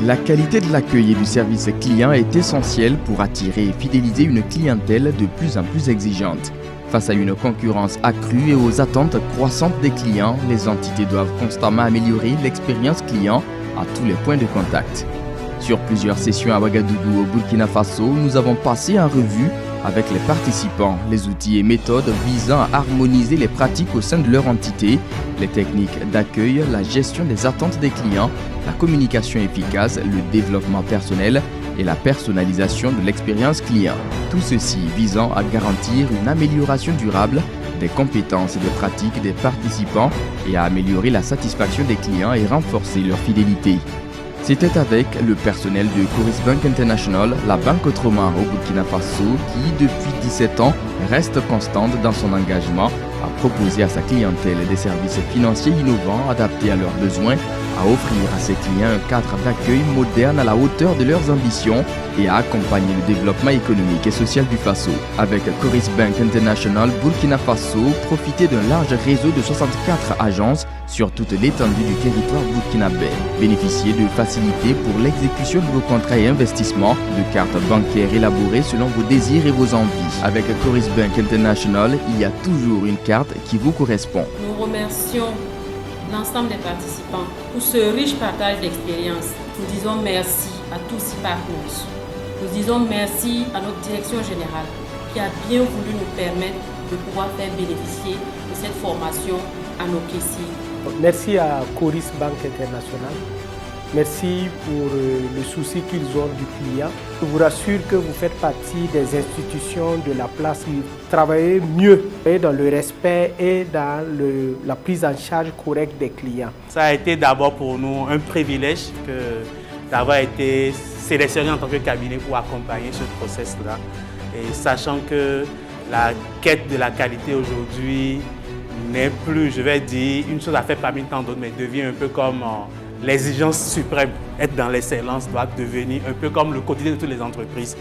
La qualité de l'accueil et du service client est essentielle pour attirer et fidéliser une clientèle de plus en plus exigeante. Face à une concurrence accrue et aux attentes croissantes des clients, les entités doivent constamment améliorer l'expérience client à tous les points de contact. Sur plusieurs sessions à Ouagadougou au Burkina Faso, nous avons passé en revue avec les participants les outils et méthodes visant à harmoniser les pratiques au sein de leur entité, les techniques d'accueil, la gestion des attentes des clients, la communication efficace, le développement personnel et la personnalisation de l'expérience client. Tout ceci visant à garantir une amélioration durable des compétences et des pratiques des participants et à améliorer la satisfaction des clients et renforcer leur fidélité. C'était avec le personnel de Coris Bank International, la banque autrement au Burkina Faso, qui depuis 17 ans reste constante dans son engagement à proposer à sa clientèle des services financiers innovants adaptés à leurs besoins, à offrir à ses clients un cadre d'accueil moderne à la hauteur de leurs ambitions et à accompagner le développement économique et social du Faso. Avec Coris Bank International Burkina Faso, profitez d'un large réseau de 64 agences sur toute l'étendue du territoire burkinabé. Bénéficiez de facilités pour l'exécution de vos contrats et investissements, de cartes bancaires élaborées selon vos désirs et vos envies. Avec Coris Bank International, il y a toujours une carte qui vous correspond. Nous remercions l'ensemble des participants pour ce riche partage d'expérience. Nous disons merci à tous ces partenaires. Nous disons merci à notre direction générale qui a bien voulu nous permettre de pouvoir faire bénéficier de cette formation à nos caissiers. Merci à Coris Bank International. Merci pour le souci qu'ils ont du client. Je vous rassure que vous faites partie des institutions de la place qui travaillent mieux dans le respect et dans la prise en charge correcte des clients. Ça a été d'abord pour nous un privilège d'avoir été sélectionné en tant que cabinet pour accompagner ce process-là. Et sachant que la quête de la qualité aujourd'hui n'est plus, je vais dire, une chose à faire parmi tant d'autres, mais devient un peu comme l'exigence suprême. Être dans l'excellence doit devenir un peu comme le quotidien de toutes les entreprises.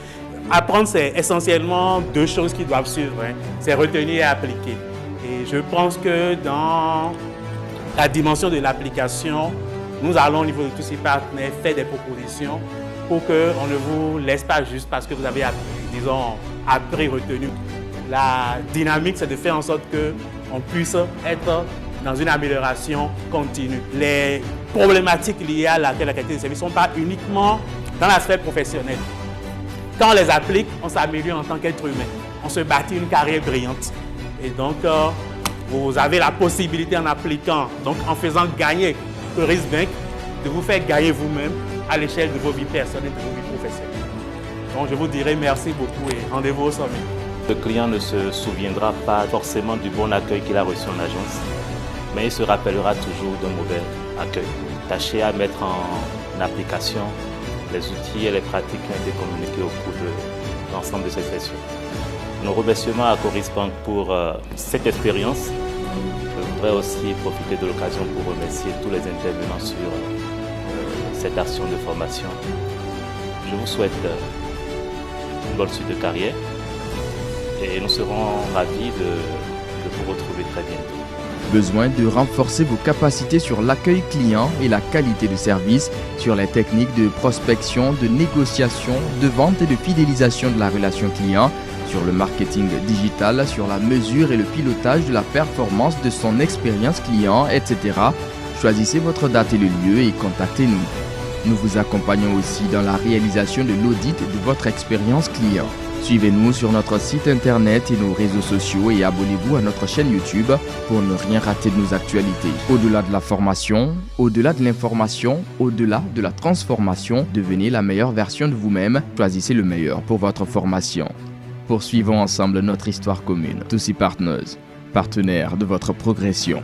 Apprendre, c'est essentiellement deux choses qui doivent suivre. C'est retenir et appliquer. Et je pense que dans la dimension de l'application, nous allons au niveau de tous ces partenaires faire des propositions pour qu'on ne vous laisse pas juste parce que vous avez, disons, appris, retenu. La dynamique, c'est de faire en sorte qu'on puisse être dans une amélioration continue. Les problématiques liées à la qualité des services ne sont pas uniquement dans l'aspect professionnel. Quand on les applique, on s'améliore en tant qu'être humain. On se bâtit une carrière brillante. Et donc, vous avez la possibilité en appliquant, donc en faisant gagner Coris Bank, de vous faire gagner vous-même à l'échelle de vos vies personnelles et de vos vies professionnelles. Donc, je vous dirai merci beaucoup et rendez-vous au sommet. Le client ne se souviendra pas forcément du bon accueil qu'il a reçu en agence, mais il se rappellera toujours d'un mauvais accueil. Tâchez à mettre en application les outils et les pratiques qui ont été communiqués au cours de l'ensemble de ces sessions. Nos remerciements à Coris Bank pour cette expérience. Je voudrais aussi profiter de l'occasion pour remercier tous les intervenants sur cette action de formation. Je vous souhaite une bonne suite de carrière et nous serons ravis de vous retrouver très bientôt. Besoin de renforcer vos capacités sur l'accueil client et la qualité de service, sur les techniques de prospection, de négociation, de vente et de fidélisation de la relation client, sur le marketing digital, sur la mesure et le pilotage de la performance de son expérience client, etc. Choisissez votre date et le lieu et contactez-nous. Nous vous accompagnons aussi dans la réalisation de l'audit de votre expérience client. Suivez-nous sur notre site internet et nos réseaux sociaux et abonnez-vous à notre chaîne YouTube pour ne rien rater de nos actualités. Au-delà de la formation, au-delà de l'information, au-delà de la transformation, devenez la meilleure version de vous-même. Choisissez le meilleur pour votre formation. Poursuivons ensemble notre histoire commune. Tous partners, partenaires de votre progression.